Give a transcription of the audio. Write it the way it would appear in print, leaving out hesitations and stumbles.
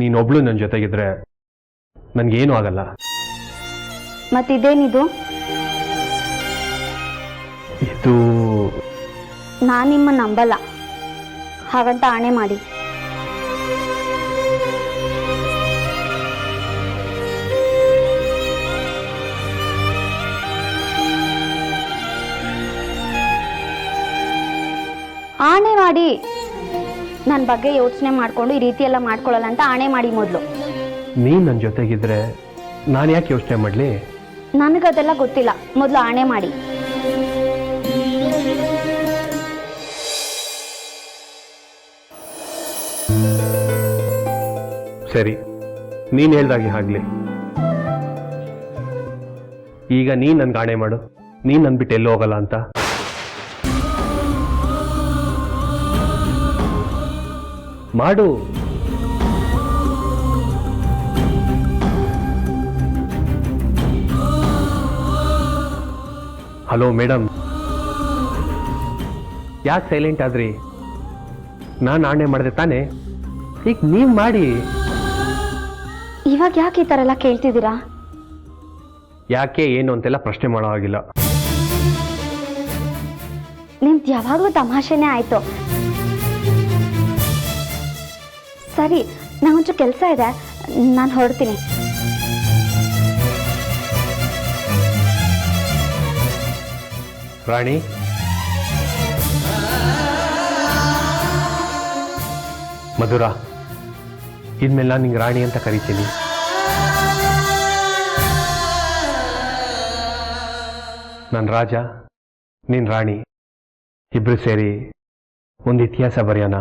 ನೀನೊಬ್ಳು ನನ್ನ ಜೊತೆಗಿದ್ರೆ ನನಗೇನು ಆಗಲ್ಲ. ಮತ್ತಿದೇನಿದು? ಇದು ನಾನು ನಿಮ್ಮನ್ನು ನಂಬಲ್ಲ, ಹಾಗಂತ ಆಣೆ ಮಾಡಿ. ಆಣೆ ಮಾಡಿ, ನನ್ನ ಬಗ್ಗೆ ಯೋಚನೆ ಮಾಡಿಕೊಂಡು ಈ ರೀತಿ ಎಲ್ಲ ಮಾಡ್ಕೊಳ್ಳಲ್ಲ ಅಂತ ಆಣೆ ಮಾಡಿ ಮೊದಲು. ನೀನು ನನ್ನ ಜೊತೆಗಿದ್ರೆ ನಾನು ಯಾಕೆ ಯೋಚನೆ ಮಾಡಲಿ? ನನಗದೆಲ್ಲ ಗೊತ್ತಿಲ್ಲ, ಮೊದಲು ಆಣೆ ಮಾಡಿ. ಸರಿ, ನೀನು ಹೇಳ್ದಾಗೆ ಆಗಲಿ. ಈಗ ನೀನು ನನ್ಗೆ ಆಣೆ ಮಾಡು, ನೀನು ನನ್ನ ಬಿಟ್ಟು ಎಲ್ಲೂ ಹೋಗಲ್ಲ ಅಂತ. ಮಾಡು. ಹಲೋ ಮೇಡಮ್, ಯಾಕೆ ಸೈಲೆಂಟ್ ಆದ್ರಿ? ನಾನು ಆಣೆ ಮಾಡಿದೆ ತಾನೆ, ಈಗ ನೀವು ಮಾಡಿ. ಇವಾಗ ಯಾಕೆ ಈ ಥರ ಎಲ್ಲ ಕೇಳ್ತಿದ್ದೀರಾ? ಯಾಕೆ ಏನು ಅಂತೆಲ್ಲ ಪ್ರಶ್ನೆ ಮಾಡೋ ಹಾಗಿಲ್ಲ. ನಿಮ್ದು ಯಾವಾಗಲೂ ತಮಾಷೆನೇ ಆಯಿತು. ಸರಿ, ನಂಗೊಂಚೂರು ಕೆಲಸ ಇದೆ, ನಾನು ಹೊರಡ್ತೀನಿ. ರಾಣಿ, ಮಧುರ, ಇನ್ಮೇಲೆ ನಾನು ನಿಂಗೆ ರಾಣಿ ಅಂತ ಕರಿತೀನಿ. ನಾನು ರಾಜ, ನೀನು ರಾಣಿ, ಇಬ್ರು ಸೇರಿ ಒಂದು ಇತಿಹಾಸ ಬರೆಯೋಣ.